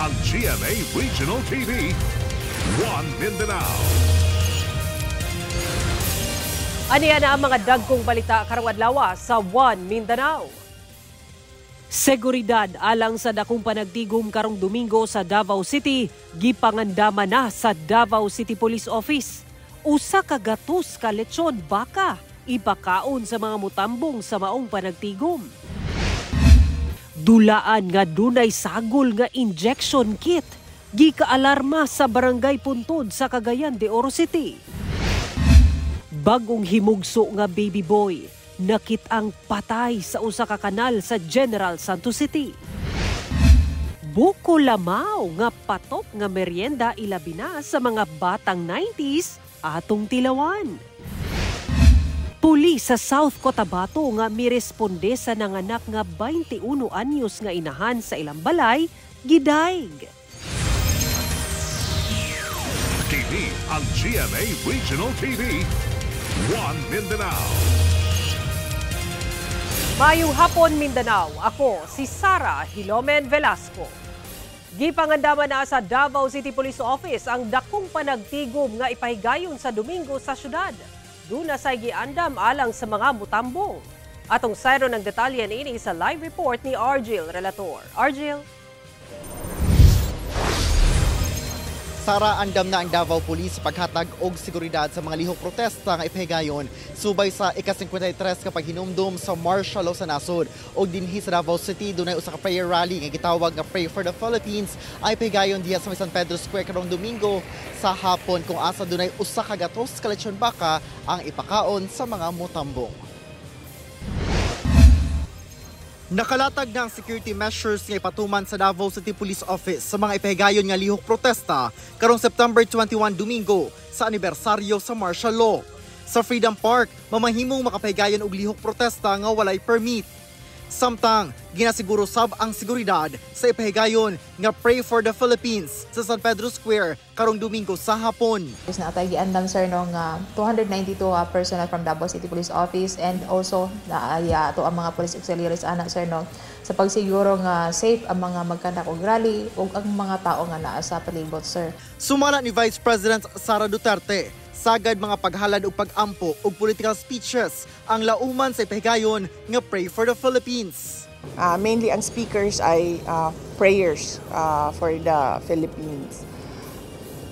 ang GMA Regional TV, One Mindanao. Aniya na ang mga dagkong balita karong adlaw sa One Mindanao. Seguridad alang sa dakong panagtigom karong Domingo sa Davao City, gipangandama na sa Davao City Police Office. Usa ka gatos ka lechon baka ipakaon sa mga mutambong sa maong panagtigom. Dulaan nga dunay sagol nga injection kit, gikaalarma sa Barangay Puntod sa Cagayan de Oro City. Bagong himugso nga baby boy, nakitang patay sa usa ka kanal sa General Santos City. Buko lamaw nga patok nga merienda ilabi na sa mga batang 90s atong tilawan. Pulis sa South Cotabato nga miresponde sa nanganak nga 21 anyos nga inahan sa ilang balay, gidaig. Kini ang GMA Regional TV, One Mindanao. Mayong hapon Mindanao, ako si Sara Hilomen Velasco. Gipangandaman na sa Davao City Police Office ang dakong panagtigom nga ipahigayon sa Domingo sa syudad. Doon na sa giandam alang sa mga mutambong. Atong sayro ng detalye niini sa live report ni Argil Relator. Argil? Sara, andam na ang Davao Police paghatag og seguridad sa mga lihok protesta nga ipahigayon subay sa ika-53 kapag hinumdum sa martial law sa nasod. Og dinhi sa Davao City dunay usa ka prayer rally nga gitawag nga Pray for the Philippines ay ipahigayon diha sa San Pedro Square karong Domingo sa hapon kung asa dunay usa ka gatos ka lechon baka ang ipakaon sa mga mutambong. Nakalatag na ang security measures nga ipatuman sa Davao City Police Office sa mga ipahigayon nga lihok protesta karong September 21 Domingo sa anibersaryo sa martial law. Sa Freedom Park, mamahimong makapahigayon og lihok protesta nga walay permit. Samtang, ginasiguro sab ang seguridad sa ipahigayon nga Pray for the Philippines sa San Pedro Square karong Domingo sa hapon. Na tayo giandam sir nung 292 personnel from Davao City Police Office and also to ang mga police auxiliaries ana sir no sa pagsiguro nga safe ang mga magkandak og rally ug ang mga tao nga naa sa palibot sir. Sumala ni Vice President Sara Duterte, sagad mga paghalad og pag-ampo og political speeches ang lauman sa ipahigayon nga Pray for the Philippines. Mainly ang speakers ay prayers for the Philippines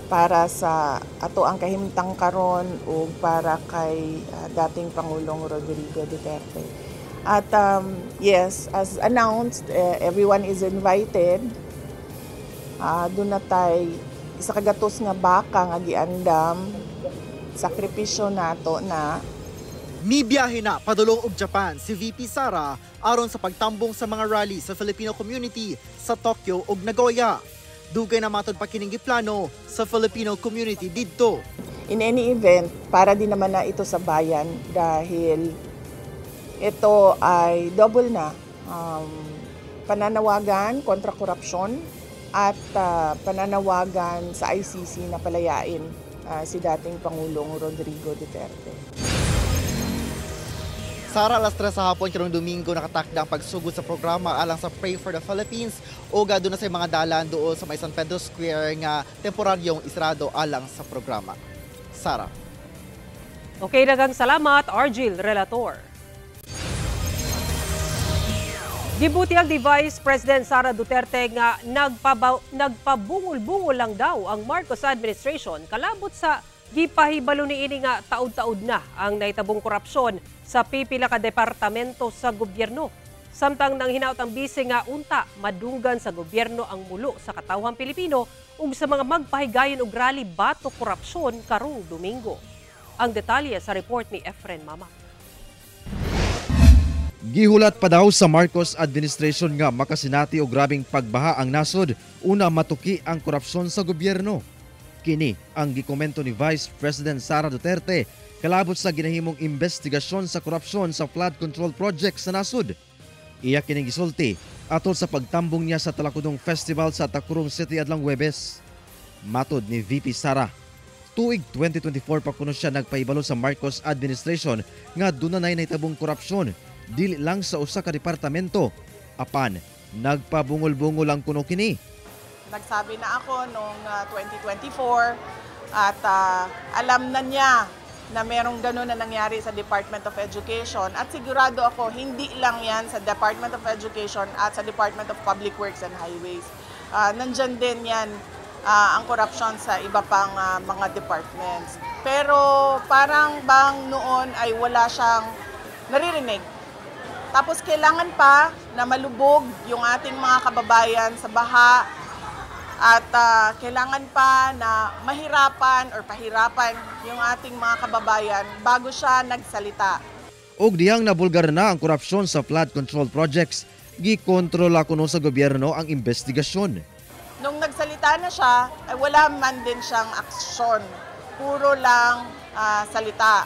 para sa ato ang kahimtang karon ug para kay dating Pangulong Rodrigo Duterte. At yes, as announced, everyone is invited. Doon na tay isa ka gatos nga baka nga giandam, sakripisyo nato na. Mibiyahe na padulong og Japan si VP Sara aron sa pagtambong sa mga rally sa Filipino community sa Tokyo ug Nagoya. Dugay na matod pa kining giplano sa Filipino community didto. In any event, para din naman na ito sa bayan dahil ito ay double na pananawagan kontra korupsyon at pananawagan sa ICC na palayain si dating Pangulong Rodrigo Duterte. Sara, alas 3 sa hapon karong Domingo nakatakda ang pagsugod sa programa alang sa Pray for the Philippines o doon na sa mga dalan doon sa may San Pedro Square nga temporaryong isrado alang sa programa. Sara. Okay, daghang salamat, Argil Relator. Gibuti ang Vice President Sara Duterte nga nagpabungol-bungol lang daw ang Marcos administration kalabot sa gipahibalo niini nga taud-taud na ang naitabong korupsyon sa pipila ka departamento sa gobyerno. Samtang nang hinaut ang bise nga unta madunggan sa gobyerno ang mulo sa katawhang Pilipino ug sa mga magpahigayon og rally batok korupsyon karong Domingo. Ang detalye sa report ni Efren Mama. Gihulat pa daw sa Marcos administration nga makasinati og grabing pagbaha ang nasod una matuki ang korupsyon sa gobyerno. Kini ang gikomento ni Vice President Sara Duterte kalabot sa ginahimong investigasyon sa korupsyon sa flood control project sa nasod. Iya kining gisulti atol sa pagtambong niya sa Talakudong Festival sa Tacurong City adlang Huwebes. Matod ni VP Sara, tuig 2024 pa kuno siya nagpaibalo sa Marcos administration nga dunay nahitabong korupsyon dili lang sa usa ka departamento apan nagpabungol-bungol ang kuno kini. Nagsabi na ako noong 2024 at alam na niya na merong gano'n na nangyari sa Department of Education at sigurado ako hindi lang yan sa Department of Education at sa Department of Public Works and Highways. Nandyan din yan ang corruption sa iba pang mga departments. Pero parang bang noon ay wala siyang naririnig. Tapos kailangan pa na malubog yung ating mga kababayan sa baha at kailangan pa na mahirapan or pahirapan yung ating mga kababayan bago siya nagsalita. Og diyang nabulgar na ang korupsyon sa flood control projects, gikontrola kuno sa gobyerno ang investigasyon. Nung nagsalita na siya, ay wala man din siyang aksyon. Puro lang salita.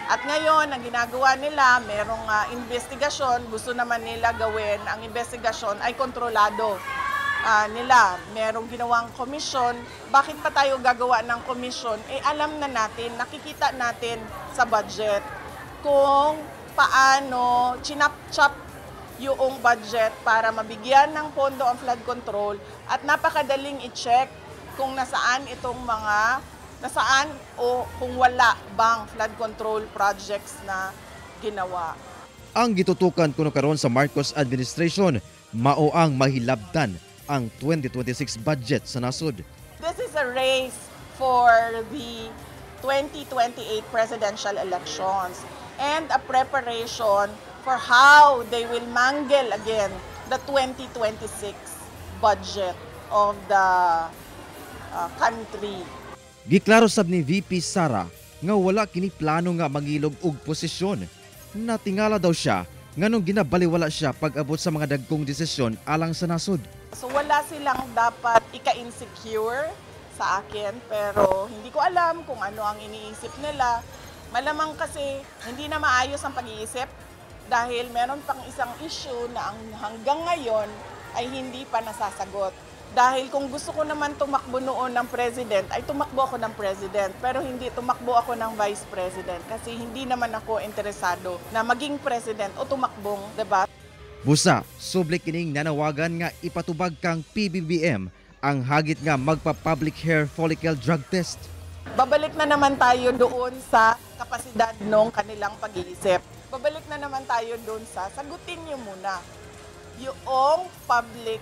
At ngayon, ang ginagawa nila, merong investigasyon, gusto naman nila gawin, ang investigasyon ay kontrolado nila. Merong ginawang komisyon, bakit pa tayo gagawa ng komisyon? Alam na natin, nakikita natin sa budget kung paano chinap-chap yung budget para mabigyan ng pondo ang flood control at napakadaling i-check kung nasaan o kung wala bang flood control projects na ginawa. Ang gitutukan kuno karon sa Marcos administration mao ang mahilabtan ang 2026 budget sa nasod. This is a race for the 2028 presidential elections and a preparation for how they will mangle again the 2026 budget of the country. Giklaro sab ni VP Sara nga wala kini plano nga mangilog og posisyon. Natingala daw siya nganong ginabaliwala siya pag-abot sa mga dagkong desisyon alang sa nasod. So wala silang dapat ika-insecure sa akin pero hindi ko alam kung ano ang iniisip nila. Malamang kasi hindi na maayos ang pag-iisip dahil meron pang isang issue na hanggang ngayon ay hindi pa nasasagot. Dahil kung gusto ko naman tumakbo noon ng president, ay tumakbo ako ng president. Pero hindi tumakbo ako ng vice president kasi hindi naman ako interesado na maging president o tumakbong, diba? Busa, subli kining nanawagan nga ipatubag kang PBBM ang hagit nga magpa-public hair follicle drug test. Babalik na naman tayo doon sa kapasidad ng kanilang pag-iisip. Babalik na naman tayo doon sa sagutin niyo muna yung public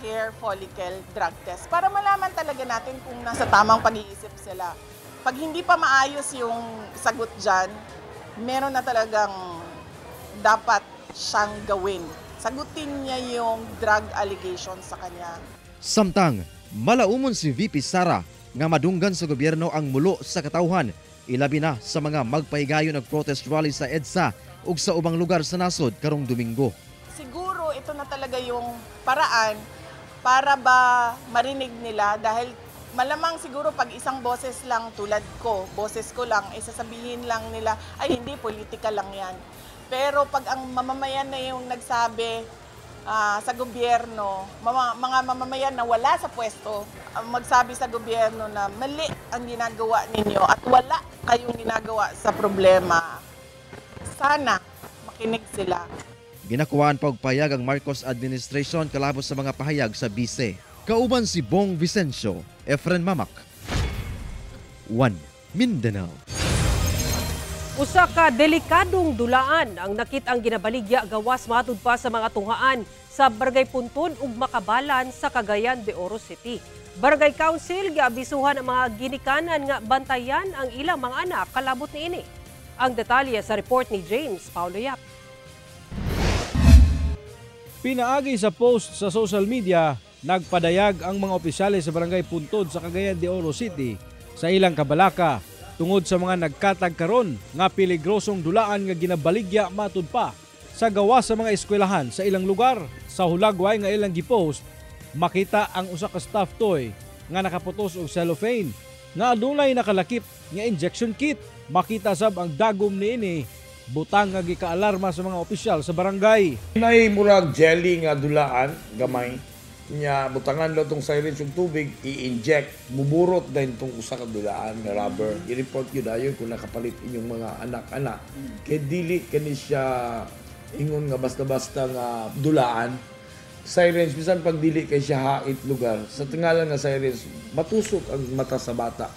hair follicle drug test para malaman talaga natin kung nasa tamang pag-iisip sila. Pag hindi pa maayos yung sagot dyan, meron na talagang dapat siyang gawin. Sagutin niya yung drug allegations sa kanya. Samtang, malaumon si VP Sara nga madunggan sa gobyerno ang mulo sa katawhan, ilabi na sa mga magpahigayon og protest rally sa EDSA ug sa ubang lugar sa nasod karong Domingo. Siguro ito na talaga yung paraan para ba marinig nila dahil malamang siguro pag isang boses lang tulad ko, boses ko lang, sasabihin lang nila, ay hindi, politika lang yan. Pero pag ang mamamayan na yung nagsabi sa gobyerno, mga mamamayan na wala sa pwesto, magsabi sa gobyerno na mali ang ginagawa ninyo at wala kayong ginagawa sa problema, sana makinig sila. Ginakuhaan pa og payag ang Marcos administration kalabos sa mga pahayag sa BICE. Kauban si Bong Vicencio, Efren Mamak. 1 Mindanao. Usa ka delikadong dulaan ang nakit-ang ginabaligya gawas matud pa sa mga tunghaan sa Barangay Puntod ug Makabalan sa Cagayan de Oro City. Barangay Council giabisuhan ang mga ginikanan nga bantayan ang ilang mga anak kalabot niini. Ang detalye sa report ni James Paulo Yap. Pinaagi sa post sa social media, nagpadayag ang mga opisyales sa Barangay Puntod sa Cagayan de Oro City sa ilang kabalaka tungod sa mga nagkatag karon nga peligrosong dulaan nga ginabaligya matud pa sa gawa sa mga eskwelahan sa ilang lugar. Sa hulagway nga ilang gipost, makita ang usa ka staff toy nga nakaputos og cellophane nga adunay nakalakip nga injection kit. Makita sab ang dagom niini, butang nga gikaalarma sa mga opisyal sa barangay. Nay murag jelly nga dulaan gamay nya butangan lo tong syringe ug tubig i-inject muburot din tong usa ka dulaan nga rubber. I-report yun ayon kung nakapalit inyong mga anak-anak kay dili kani siya ingon nga basta-basta nga dulaan sirens, bisan pag dili kay siya hait lugar, sa tingalan nga sirens, matusok ang mata sa bata.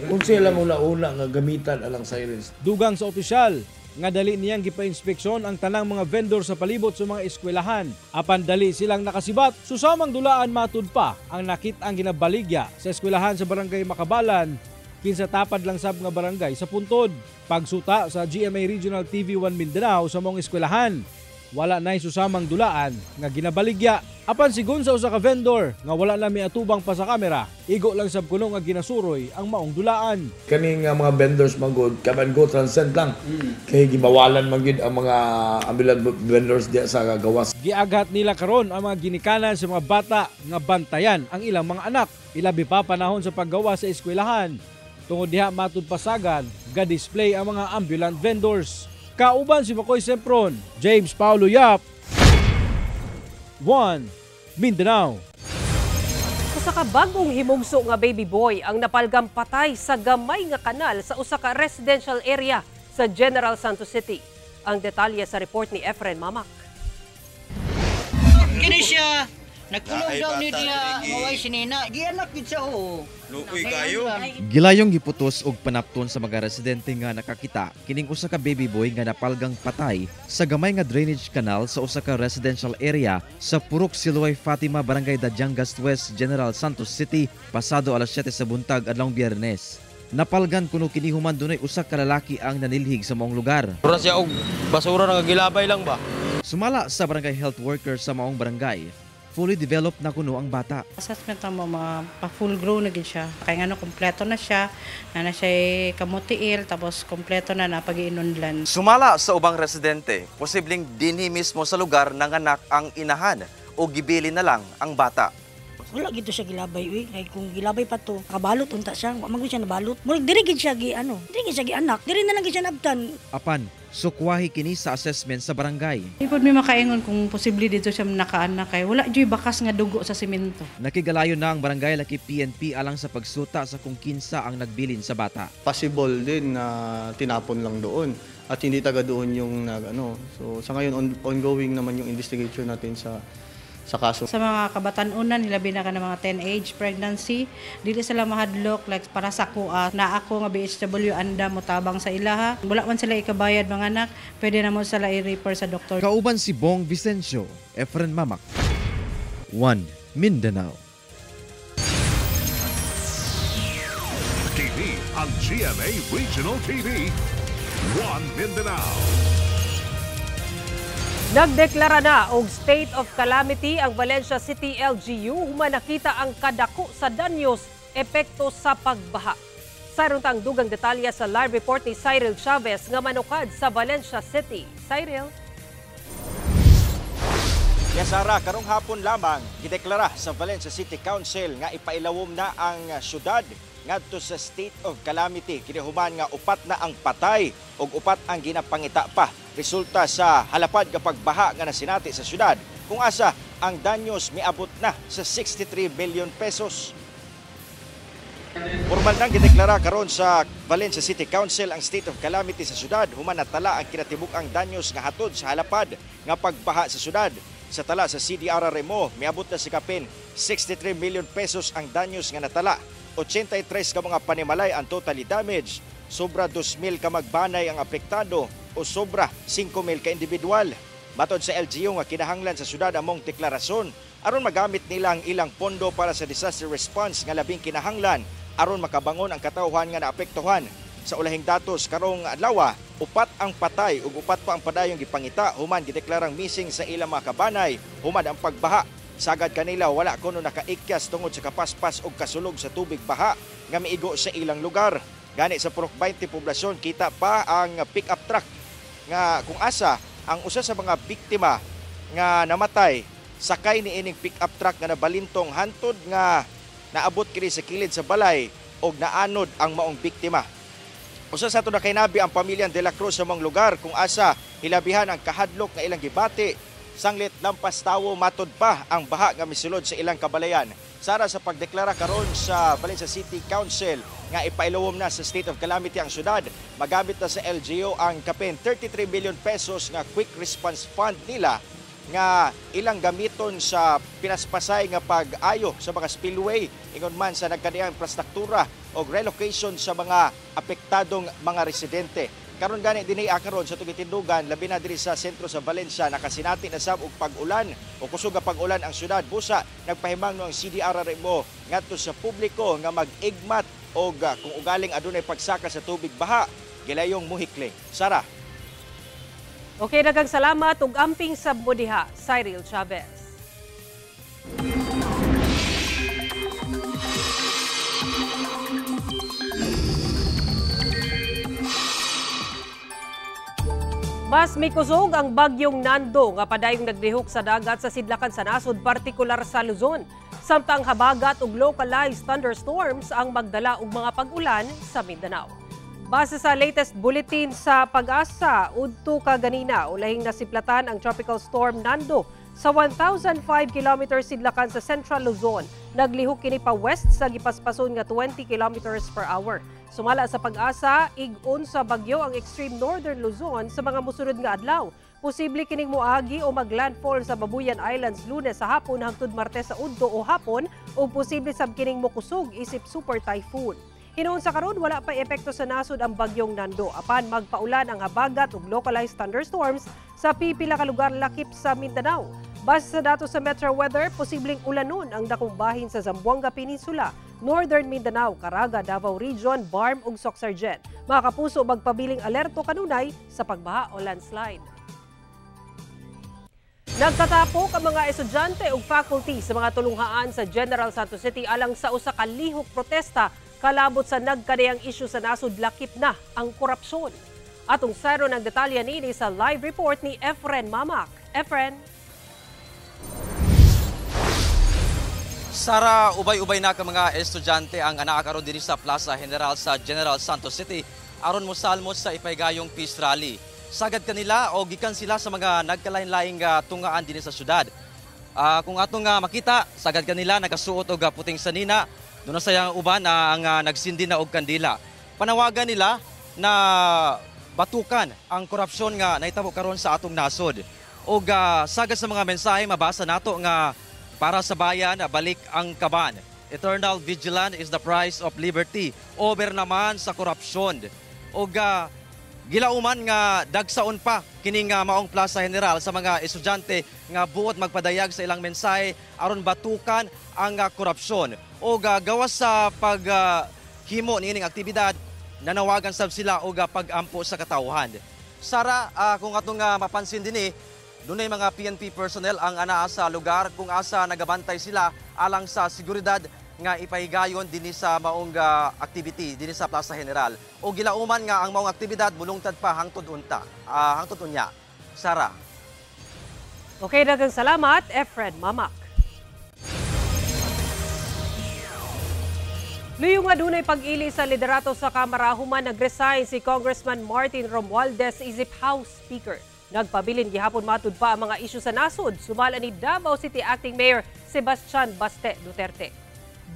Kung sila lang una-una nga gamitan alang sirens. Dugang sa opisyal nga dali niyang gipa-inspeksyon ang tanang mga vendor sa palibot sa mga eskwelahan. Apan dali silang nakasibat, susamang dulaan matud pa ang nakit-ang ginabaligya sa eskwelahan sa barangay Makabalan, kinsa tapad lang sab nga barangay sa Puntod. Pagsuta sa GMA Regional TV1 Mindanao sa mong eskwelahan, wala na'y susamang dulaan nga ginabaligya. Apan sigon sa usa ka vendor nga wala na miatubang pa sa kamera, igo lang sab kuno nga ginasuroy ang maong dulaan. Kaning mga vendors magod, come and go transcend lang. Kay gibawalan man gyud ang mga ambulant vendors diya sa gawas. Giagat nila karon ang mga ginikanan sa mga bata nga bantayan ang ilang mga anak. Ilabi pa panahon sa paggawa sa eskwelahan. Tungod diha matud pasagan, ga-display ang mga ambulant vendors. Kauban si Makoy Sempron, James Paulo Yap, 1 Mindanao. Usa ka bagong himugso nga baby boy ang napalgam patay sa gamay nga kanal sa usa ka residential area sa General Santos City. Ang detalye sa report ni Efren Mamak. Kini siya nagkulong daw ni diya maway sinina. Gianak gid siya oo. Luoy kayo. Gilayong giputos og panapton sa mga residente nga nakakita kining usa ka baby boy nga napalgang patay sa gamay nga drainage canal sa usa ka residential area sa Purok Siloay Fatima, Barangay Dadyangas West, General Santos City pasado alas 7 sa buntag adlawng Biyernes. Napalgan kuno kini human dunay usa ka lalaki ang nanilhig sa maong lugar. Pura siya og basura nga gilabay lang ba? Sumala sa barangay health worker sa maong barangay, fully developed na kuno ang bata. Assessment mo mga pa-full grown na gid siya. Kaya nga kompleto na siya, na siya kamutiil, tapos kompleto na pag-iinundlan. Sumala sa ubang residente, posibleng dinhi mismo sa lugar nanganak ang inahan o gibili na lang ang bata. Wala gito siya gilabay, uy. Kaya kung gilabay pa to, kabalot unta siya. Wag siya nabalot. Murag diri gid siya diri gid siya anak. Diri na lang gid siya nabtan. Apan, sukwahi kini sa assessment sa barangay. Ipod may makaingon kung posible dito siya nakaanak kay wala joy bakas nga dugo sa semento. Nakigalayo na ang barangay laki PNP alang sa pagsuta sa kung kinsa ang nagbilin sa bata. Possible din na tinapon lang doon at hindi taga doon yung So sa ngayon ongoing naman yung investigation natin sa kaso. Sa mga kabatanunan, hilabi na ka ng mga 10 age pregnancy, dili sila mahadlok like para sa kuha na ako nga BHW anda mo tabang sa ilaha. Wala man sila ikabayad mga anak, pwede na mo sila i-refer sa doktor. Kauban si Bong Vicencio, Efren Mamak, 1 Mindanao. TV ang GMA Regional TV, 1 Mindanao. Nagdeklara na og state of calamity ang Valencia City LGU human nakita ang kadako sa danyos epekto sa pagbaha. Sayron tang dugang detalya sa live report ni Cyril Chavez nga manukad sa Valencia City. Cyril. Sara, karong hapon lamang gideklara sa Valencia City Council nga ipailawom na ang syudad ngadto sa state of calamity. Kinahuman nga upat na ang patay ug upat ang ginapangita pa resulta sa halapad nga pagbaha nga nasinati sa syudad. Kung asa ang danyos miabot na sa 63 billion pesos. Formal nang gideklara karon sa Valencia City Council ang state of calamity sa syudad human natala ang kinatibuk-ang danyos nga hatod sa halapad nga pagbaha sa syudad. Sa tala sa CDRRMO miabot na sa kapin 63 million pesos ang danyos nga natala. 83 ka mga panimalay ang totally damage, sobra 2,000 ka magbanay ang apektado o sobra 5,000 ka individual. Matod sa LGU nga kinahanglan sa syudad among deklarasyon aron magamit nila ang ilang pondo para sa disaster response nga labing kinahanglan aron makabangon ang katawhan nga naapektuhan. Sa ulahing datos karong adlaw, upat ang patay ug upat pa ang padayong gipangita human gideklarang missing sa ilang mga kabanay human ang pagbaha. Sagad kanila wala kuno nakaikyas tungod sa kapaspas o kasulog sa tubig baha nga miigo sa ilang lugar. Gani sa Purok 20 poblasyon kita pa ang pick-up truck nga kung asa ang usa sa mga biktima nga namatay sakay ni ining pick-up truck nga nabalintong hantod nga naabot kini sa kilid sa balay og naanod ang maong biktima. Usa sa ato nakinabi ang pamilya De La Cruz sa mong lugar kung asa hilabihan ang kahadlok nga ilang gibati. Sanglit lampas tawo matod pa ang baha nga misulod sa ilang kabalayan. Sara sa pagdeklara karon sa Valencia City Council nga ipailawom na sa state of calamity ang syudad, magamit na sa LGU ang kapin 33 billion pesos nga quick response fund nila nga ilang gamiton sa pinaspasay nga pag-ayo sa mga spillway ingon man sa nagkadiang infrastruktura o relocation sa mga apektadong mga residente. Karon gani dinhi karon sa tugitindugan labi na diri sa sentro sa Valencia nakasinati na sab og pag-ulan o kusog nga pag-ulan ang syudad. Busa nagpahimang ang CDRRMO ngadto sa publiko nga mag-igmat og kung ugaling adunay pagsaka sa tubig baha gilayong muhikling. Sara. Okay, daghang salamat ug amping sab mo diha, Cyril Chavez. Mas mikusog ang bagyong Nando nga padayong naglihok sa dagat sa sidlakan sa nasod, partikular sa Luzon. Samtang habagat ug localized thunderstorms ang magdala og mga pag-ulan sa Mindanao. Base sa latest bulletin sa Pag-asa, udto kaganina ulahing nasiplatan ang tropical storm Nando sa 1,005 kilometers sidlakan sa Central Luzon. Naglihok kini pa west sa gipaspason nga 20 kilometers per hour. Sumala sa Pag-asa, ig-on sa bagyo ang extreme northern Luzon sa mga mosunod nga adlaw. Posible kining moagi o maglandfall sa Babuyan Islands Lunes sa hapon hangtod Martes sa udto o hapon o posible sab kining mokusog isip super typhoon. Hinoon sa karon wala pa epekto sa nasod ang bagyong Nando apan magpaulan ang habagat ug localized thunderstorms sa pipila ka lugar lakip sa Mindanao. Base sa datos sa Metro Weather, posibleng ulanon ang dakong bahin sa Zamboanga Peninsula, Northern Mindanao, Caraga, Davao Region, Barm ug Soxargen. Mga kapuso, magpabiling alerto kanunay sa pagbaha o landslide. Nagtatapok ang mga estudyante ug faculty sa mga tulunghaan sa General Santos City alang sa usa ka lihok protesta kalabot sa nagkadayang isyu sa nasod lakip na ang korupsyon. Atong sayro ng detalye nini sa live report ni Efren Mamak. Efren. Sara, ubay-ubay na ka mga estudyante ang anaakaron diri sa Plaza General sa General Santos City aron mosalmos sa ipaygayong peace rally. Sagad kanila o gikan sila sa mga nagkalain-laing tungaan dinhi sa syudad. Kung atong makita, sagad kanila nagasuot og puting sanina. Doon na sayang uban ang nagsindi na og kandila. Panawagan nila na batukan ang korupsyon nga nahitabo karon sa atong nasod. Og sagad sa mga mensahe mabasa nato nga para sa bayan balik ang kaban. Eternal vigilance is the price of liberty. Over naman sa korupsyon. Og gilauman nga dagsaon pa kining maong Plaza General sa mga estudyante nga buot magpadayag sa ilang mensahe aron batukan ang korupsyon. O gawas sa paghimo niining aktibidad, nanawagan sab sila o pag-ampo sa katawhan. Sara, kung atong mapansin din dunay mga PNP personnel ang anaa sa lugar kung asa nagabantay sila alang sa seguridad nga ipahigayon dinhi sa maong activity dinhi sa Plaza General. O gilauman nga ang maong aktibidad mulungtad pa hangtod unya. Sara. Okay, daghang salamat, Efren Mamak. Luyong nga dunay pag-ili sa liderato sa Kamara human nag-resign si Congressman Martin Romualdez isip House Speaker. Nagpabilin gihapon matud pa ang mga isyu sa nasod, sumala ni Davao City Acting Mayor Sebastian Baste Duterte.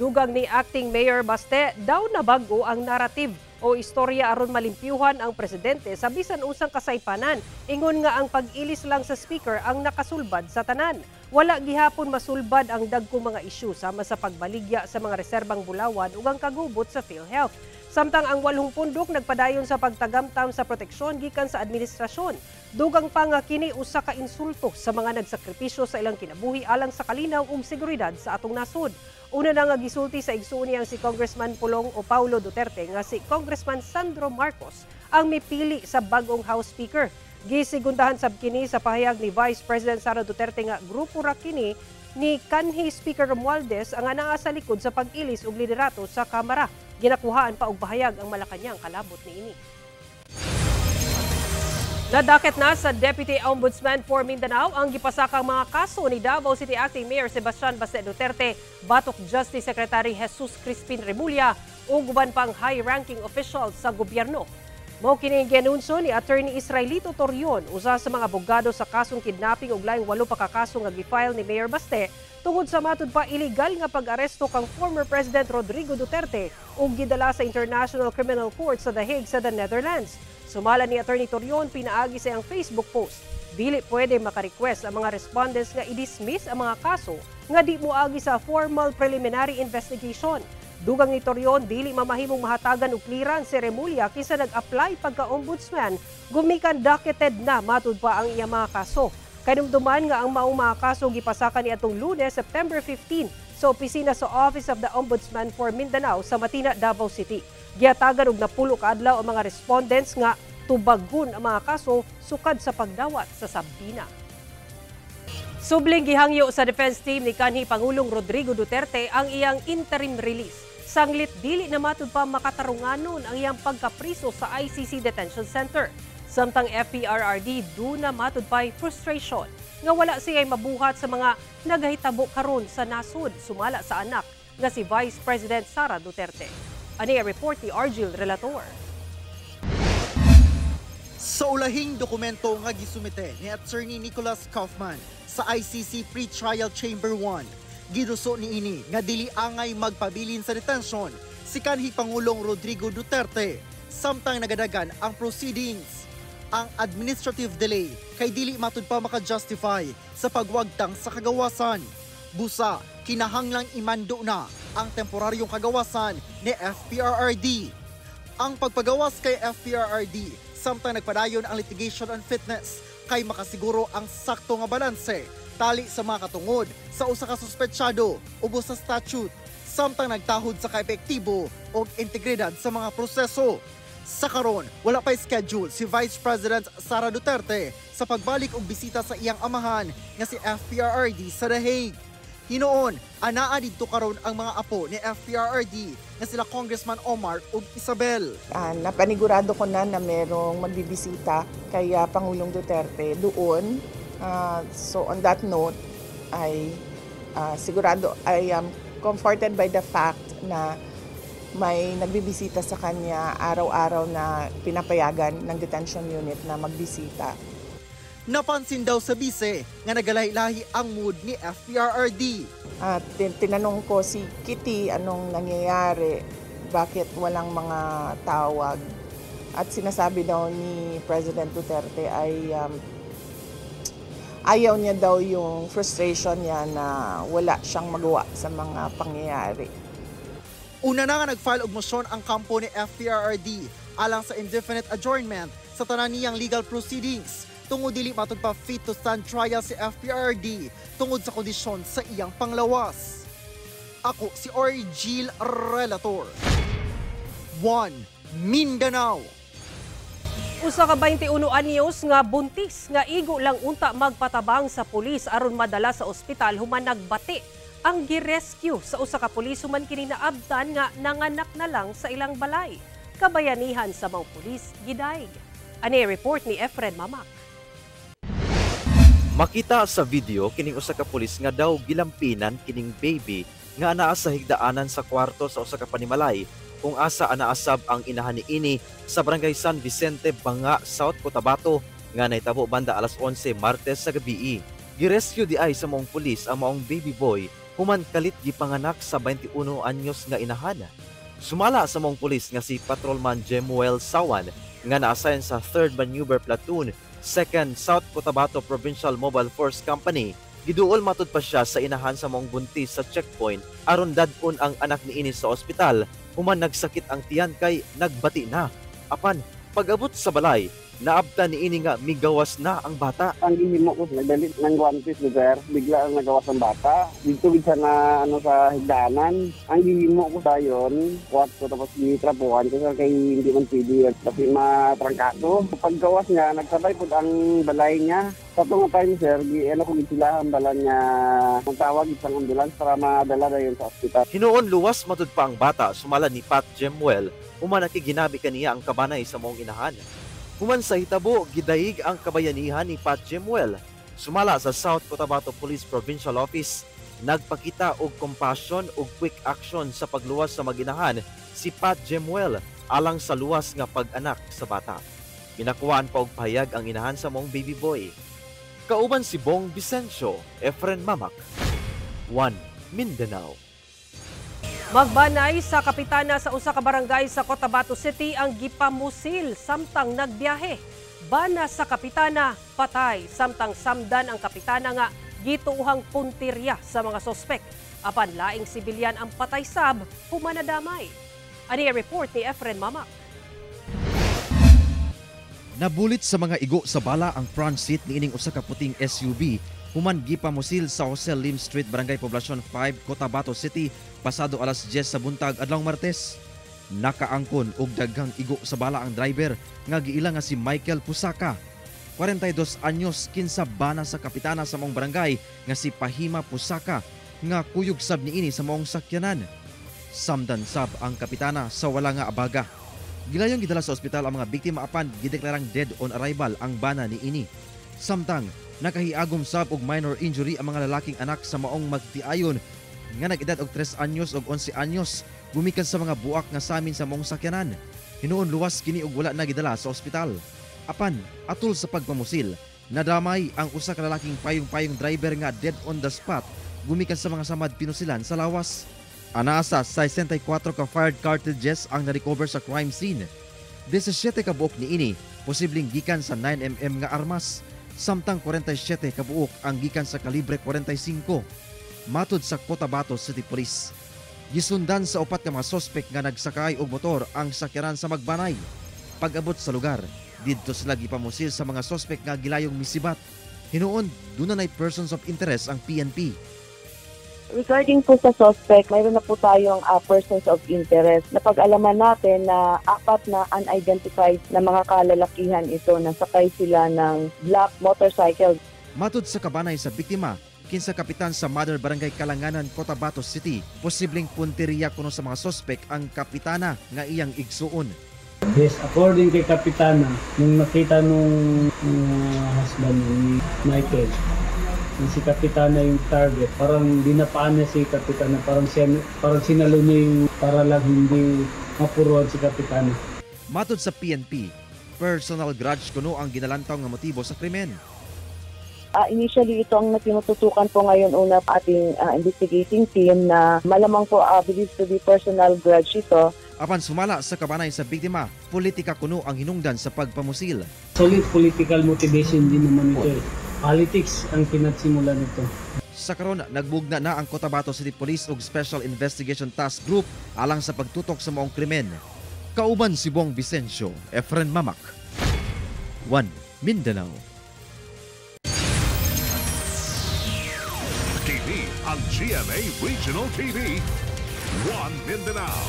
Dugang ni Acting Mayor Baste daw na bag-o ang narrative o istorya aron malimpyuhan ang presidente sa bisan usang kasaypanan. Ingon nga ang pag-ilis lang sa speaker ang nakasulbad sa tanan. Wala gihapon masulbad ang dagkong mga isyu sama sa pagbaligya sa mga reserbang bulawan ug ang kagubot sa PhilHealth. Samtang ang 8 pundok nagpadayon sa pagtagamtam sa proteksyon gikan sa administrasyon. Dugang pa nga kini usa ka insulto sa mga nagsakripisyo sa ilang kinabuhi alang sa kalinaw ug seguridad sa atong nasod. Una na nga gisulti sa igsuon niyang si Congressman Pulong o Paulo Duterte nga si Congressman Sandro Marcos ang mipili sa bagong House Speaker. Gisigundahan sab kini sa pahayag ni Vice President Sara Duterte nga grupo ra kini ni kanhi Speaker Romualdez ang anaa sa likod sa pag-ilis og liderato sa Kamara. Ginakuhaan pa og pahayag ang Malacañang kalabot niini. Nadakit na sa Deputy Ombudsman for Mindanao ang gipasakang mga kaso ni Davao City Acting Mayor Sebastian Baste Duterte, batok Justice Secretary Jesus Crispin Remulla ug uban pang high-ranking officials sa gobyerno. Mao kini gianunsyo ni Attorney Israelito Torion, usa sa mga abogado sa kasong kidnapping ug laing 8 pa ka kaso nga gifile ni Mayor Baste tungod sa matud pa illegal nga pag-aresto kang former President Rodrigo Duterte ug gidala sa International Criminal Court sa The Hague sa the Netherlands. Sumala ni Attorney Torion pinaagi sa iyang Facebook post. Dili pwede maka-request ang mga respondents nga i-dismiss ang mga kaso nga di moagi sa formal preliminary investigation. Dugang ni Torion, dili mamahimong mahatagan og clearance si Remulla kinsa nag-apply pagka-ombudsman, gumikan docketed na matud pa ang iyang mga kaso. Kanumduman nga ang maong mga kaso gipasakan ni atong Lunes, September 15 sa opisina sa Office of the Ombudsman for Mindanao sa Matina, Davao City. Giatagan og napulo ka adlaw ang mga respondents nga tubagon ang mga kaso sukad sa pagdawat sa Sabina. Subling gihangyo sa defense team ni kanhi Pangulong Rodrigo Duterte ang iyang interim release. Sanglit dili na matud pa makatarunganon ang iyang pagkapriso sa ICC Detention Center. Samtang FPRRD duna matud pa'y frustration nga wala siya'y mabuhat sa mga nagahitabo karon sa nasud sumala sa anak nga si Vice President Sara Duterte. Ani report ni Argil Relator. Sa ulahing dokumento nga gisumite ni Attorney Nicholas Kaufman sa ICC Pre-Trial Chamber 1, giduso niini nga dili angay magpabilin sa detention si kanhi Pangulong Rodrigo Duterte samtang nagadagan ang proceedings. Ang administrative delay kay dili matud pa maka-justify sa pagwagtang sa kagawasan. Busa, kinahanglang imando na ang temporaryong kagawasan ni FPRRD. Ang pagpagawas kay FPRRD samtang nagpadayon ang litigation on fitness kay makasiguro ang sakto nga balanse tali sa mga katungod sa usa ka suspetsyado ubos sa statute samtang nagtahod sa kaepektibo o integridad sa mga proseso. Sa karon, wala pa schedule si Vice President Sara Duterte sa pagbalik og bisita sa iyang amahan nga si FPRRD sa The Hague. Hinoon, anaa didto karon ang mga apo ni FPRRD nga sila Congressman Omar ug Isabel. Napanigurado ko na merong magbibisita kay Pangulong Duterte doon. So on that note, sigurado I am comforted by the fact na may nagbibisita sa kanya araw-araw na pinapayagan ng detention unit na magbisita. Napansin daw sa bise nga nagalahi-lahi ang mood ni FPRRD. Tinanong ko si Kitty anong nangyayari, bakit walang mga tawag. At sinasabi daw ni President Duterte ay ayaw niya daw yung frustration niya na wala siyang magawa sa mga pangyayari. Una na nga nag-file og motion ang kampo ni FPRRD alang sa indefinite adjournment sa tanan niyang legal proceedings tungod dili matud pa fit to stand trial si FPRRD tungod sa kondisyon sa iyang panglawas. Ako si Argil Relator. 1 Mindanao. Usa ka 21 anyos nga buntis nga igo lang unta magpatabang sa pulis aron madala sa ospital human nagbati. Ang girescue sa usa ka pulis human kini naabtan nga nanganak na lang sa ilang balay. Kabayanihan sa mga pulis gidaig. Ani report ni Efren Mamak. Makita sa video kining usa ka pulis nga daw gilampinan kining baby nga anaa sa higdaanan sa kwarto sa usa ka panimalay kung asa anaasab ang inahan niini sa barangay San Vicente, Banga, South Cotabato nga nahitabo banda alas 11 Martes sa gabi. Girescue di ay sa maong pulis ang maong baby boy human kalit gipanganak sa 21 anyos nga inahan. Sumala sa maong pulis nga si Patrolman Jemuel Sawan nga na-assign sa 3rd Maneuver Platoon, 2nd South Cotabato Provincial Mobile Force Company. Giduol matud pa siya sa inahan sa maong buntis sa checkpoint aron dadon ang anak niini sa ospital human nagsakit ang tiyan kay nagbati na. Apan pag-abot sa balay, naabtan niini nga migawas na ang bata. Ang gihimo ko nagdalit ng guantes lugar, bigla ang nagawas ang bata. Dito gid na sa higdanan. Ang gihimo ko dayon, kwarto tapos gitrapuan kasi kay hindi man pwede kasi matrangkado. Paggawas niya, nagsabay pud ang balay niya. Sa tungo time sir, ko gitilahan bala niya magtawag isang ambulance para madala dayon sa ospital. Hinuon luwas matud pa ang bata sumala ni Pat Jemuel, human nakiginabi kaniya ang kabanay sa maong inahan. Human sa hitabo, gidaig ang kabayanihan ni Pat Jemuel. Sumala sa South Cotabato Police Provincial Office, nagpakita og compassion ug quick action sa pagluwas sa maginahan si Pat Jemuel alang sa luwas nga pag-anak sa bata. Pinakuhaan pa og pahayag ang inahan sa maong baby boy. Kauban si Bong Vicencio, Efren Mamak, 1 Mindanao. Magbanay sa kapitana sa usa ka barangay sa Cotabato City ang gipamusil samtang nagbiyahe. bana sa kapitana patay samtang samdan ang kapitana nga gituuhang puntirya sa mga sospek. Apan laing sibilyan ang patay sab humanadamay. Ani report ni Efren Mamak. Nabulit sa mga igo sa bala ang front seat ni ining usa ka puting SUV human gipamusil sa Jose Lim Street, Barangay Poblacion 5, Cotabato City pasado alas 10 sa buntag adlawng Martes. Nakaangkon og daghang igo sa bala ang driver nga giila nga si Michael Pusaka. 42 anyos kinsa bana sa kapitana sa maong barangay nga si Pahima Pusaka nga kuyog sab niini sa maong sakyanan. Samdan sab ang kapitana sa wala nga abaga. Gilayong gidala sa ospital ang mga biktima apan gideklarang dead on arrival ang bana niini. Samtang nakahiagom sab og minor injury ang mga lalaking anak sa maong magtiayon nga nag-edad og 3 anyos og 11 anyos gumikan sa mga buak nga samin sa maong sakyanan. Hinuon luwas kini og wala na gidala sa ospital. Apan atol sa pagpamusil, nadamay ang usa ka lalaking payong-payong driver nga dead on the spot gumikan sa mga samad pinusilan sa lawas. Anaasa 64 ka fired cartridges ang na-recover sa crime scene. 17 ka buok niini posibleng gikan sa 9mm nga armas, samtang 47 ka buok ang gikan sa kalibre 45. Matod sa Cotabato City Police, gisundan sa upat ka mga sospek nga nagsakay og motor ang sakyanan sa Magbanay. Pag-abot sa lugar, didto sila gipamusil sa mga sospek nga gilayong misibat. Hinuon, dunay persons of interest ang PNP. Regarding po sa suspect, mayroon na po tayong persons of interest. Napag-alaman natin na 4 na unidentified na mga kalalakihan ito na sakay sila ng black motorcycle. Matod sa kabanay sa biktima, kinsa kapitan sa Mother Barangay Kalanganan, Cotabato City, posibleng punteriya kuno sa mga sospek ang kapitana nga iyang igsuon. Yes, according kay kapitana, nung nakita nung husband ni Michael, si kapitana yung target, parang dinapaan niya si kapitana, parang sinalo niya yung para lang hindi mapuruan si kapitana. Matod sa PNP, personal grudge kuno ang ginalantaw nga motibo sa krimen. Initially, ito ang tinututukan po ngayon una ating investigating team na malamang po believed to be personal grudge ito. Apan sumala sa kabanay sa biktima, politika kuno ang hinungdan sa pagpamusil. Solid political motivation din naman ito eh. Politics ang pinagsimula nito. Sa karon, nagbugna na ang Cotabato City Police ug Special Investigation Task Group alang sa pagtutok sa maong krimen. Kauban si Bong Vicencio, Efren Mamak, 1 Mindanao. TV ang GMA Regional TV, 1 Mindanao.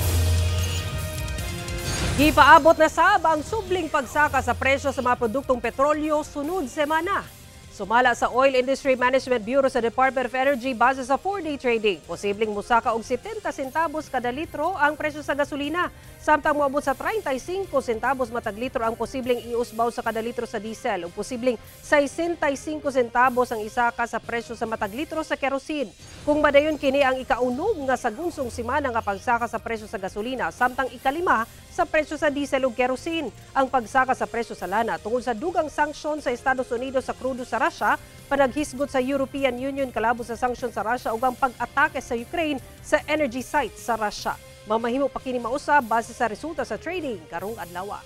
Gipaabot na sab ang subling pagsaka sa presyo sa mga produktong petrolyo sunod semana. Sumala sa Oil Industry Management Bureau sa Department of Energy base sa 4-day trading, posibleng musaka og 70 centavos kada litro ang presyo sa gasolina, samtang moabot sa 35 centavos matag litro ang posibleng iusbaw sa kada litro sa diesel ug posibleng 65 centavos ang isaka sa presyo sa matag litro sa kerosene. Kung madayon kini ang ikaunom nga sagunsong semana nga pagsaka sa presyo sa gasolina, samtang ikalima sa presyo sa diesel ug kerosene. Ang pagsaka sa presyo sa lana tungod sa dugang sanksyon sa Estados Unidos sa krudo sa Russia, panaghisgot sa European Union kalabot sa sanksyon sa Russia ug ang pag-atake sa Ukraine sa energy sites sa Russia. Mamahimo pa kini mausab base sa resulta sa trading karong adlaw.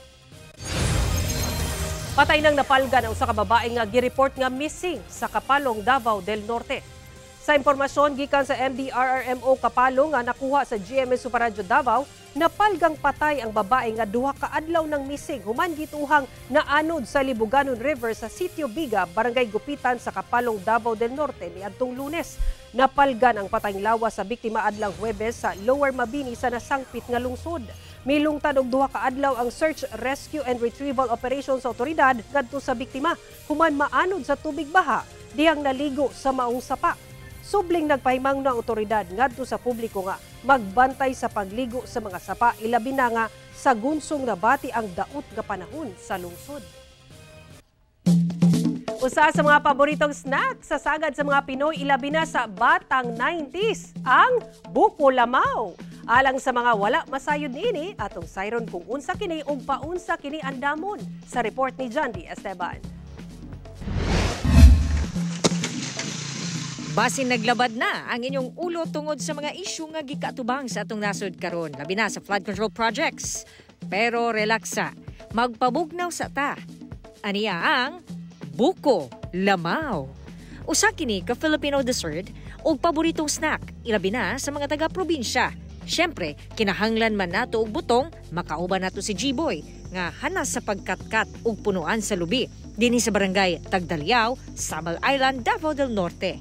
Patay nang napalgan ang usa ka babae nga gireport nga missing sa Kapalong, Davao del Norte. Sa impormasyon gikan sa MDRRMO Kapalong nga nakuha sa GMA Super Radio Davao, napalgang patay ang babae nga 2 ka adlaw nang missing human gituhang naanod sa Libuganon River sa Sitio Biga, Barangay Gupitan sa Kapalong, Davao del Norte niadtong Lunes. Napalgan ang patayng lawas sa biktima adlang Huwebes sa Lower Mabini sa nasangpit nga lungsod. Milungtad og 2 ka adlaw ang search, rescue and retrieval operation sa otoridad ngadto sa biktima human maanod sa tubig baha dihang naligo sa maong sapa. Subling nagpahimang na otoridad ngadto sa publiko nga magbantay sa pagligo sa mga sapa, ilabi na nga sa gunsong nabati ang daot nga panahon sa lungsod. Usa sa mga paboritong snack sa sagad sa mga Pinoy, ilabi na sa batang 90s, ang buko lamaw. Alang sa mga wala masayod niini, atong sayron kung unsa kini ug paunsa kini andamon sa report ni Jandy Esteban. Basin naglabad na ang inyong ulo tungod sa mga isyu nga gikatubang sa atong nasod karon, labi na sa flood control projects. Pero relaksa, magpabugnaw sa ta. Aniya ang buko lamaw. Usa kini ka Filipino dessert o paboritong snack, ilabi na sa mga taga-probinsya. Siyempre, kinahanglan man nato og butong, makauban nato si G-Boy nga hanas sa pagkatkat og punuan sa lubi dinhi sa barangay Tagdaliao, Sabal Island, Davao del Norte.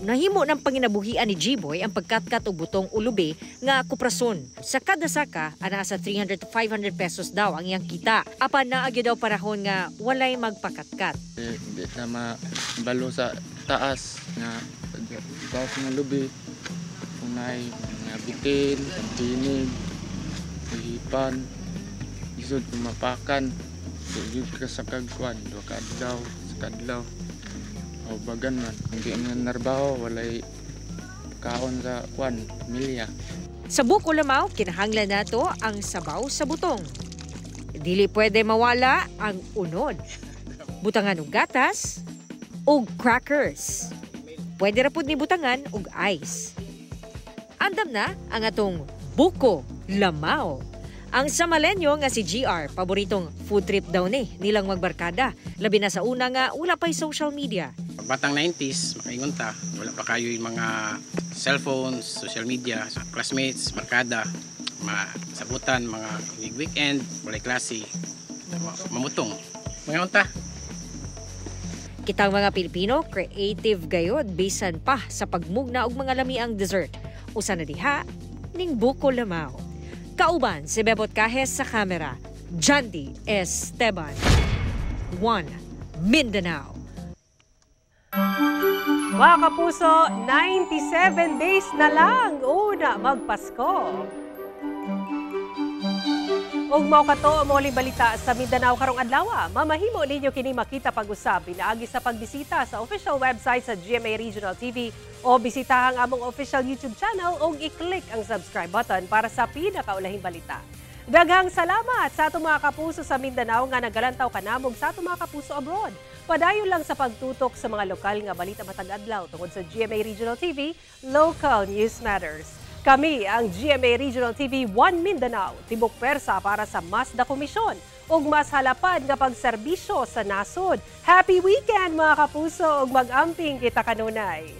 Nahimo ng panginabuhian ni G-Boy ang pagkatkat og butong ulubi nga kuprason. Sa kada saka, ana sa 300 to 500 pesos daw ang iyang kita. Apan naagyo daw panahon nga walay magpakatkat. Di na mabalo sa taas nga lubi. Unay nga bitin, tinig, hipan, isod mapakan. Sugid ka sa kagkuan, duha ka adlaw, sa kadlaw. O bagan man, hindi ang narbaho, walay kaon sa kwan, milya. Sa buko lamaw, kinahanglan nato ang sabaw sa butong. Dili pwede mawala ang unod, butangan og gatas, og crackers. Pwede ra pud ni butangan og ice. Andam na ang atong buko lamaw. Ang Samalenyo nga si GR, paboritong food trip daw nilang magbarkada. Labi na sa una nga wala pa'y social media. Batang 90s, makaingunta. Wala pa kayo yung mga cellphones, social media, classmates, barkada, mga sabutan, mga weekend, walay klase, mamutong. Mga unta. Kitang mga Pilipino, creative gayod bisan pa sa pagmugna og mga lamiang dessert. Usa na diha ning buko lamaw. Kauban si Bebot Cajes sa kamera, Jandy Esteban. 1 Mindanao. Mga kapuso, 97 days na lang una magpasko. Ug mao kato mo balita sa Mindanao karong adlaw. Mamahimo ninyo kini makita pag-usab pinaagi sa pagbisita sa official website sa GMA Regional TV o bisitahang among official YouTube channel o i-click ang subscribe button para sa pinakaulahing balita. Daghang salamat sa atong mga kapuso sa Mindanao nga nagalantaw kanamog sa atong mga kapuso abroad. Padayon lang sa pagtutok sa mga lokal nga balita matag adlaw tungod sa GMA Regional TV, Local News Matters. Kami ang GMA Regional TV 1 Mindanao, tibok pwersa para sa mas dakomisyon ug mas halapad nga pagserbisyo sa nasod. Happy weekend mga kapuso ug mag-amping kita kanunay.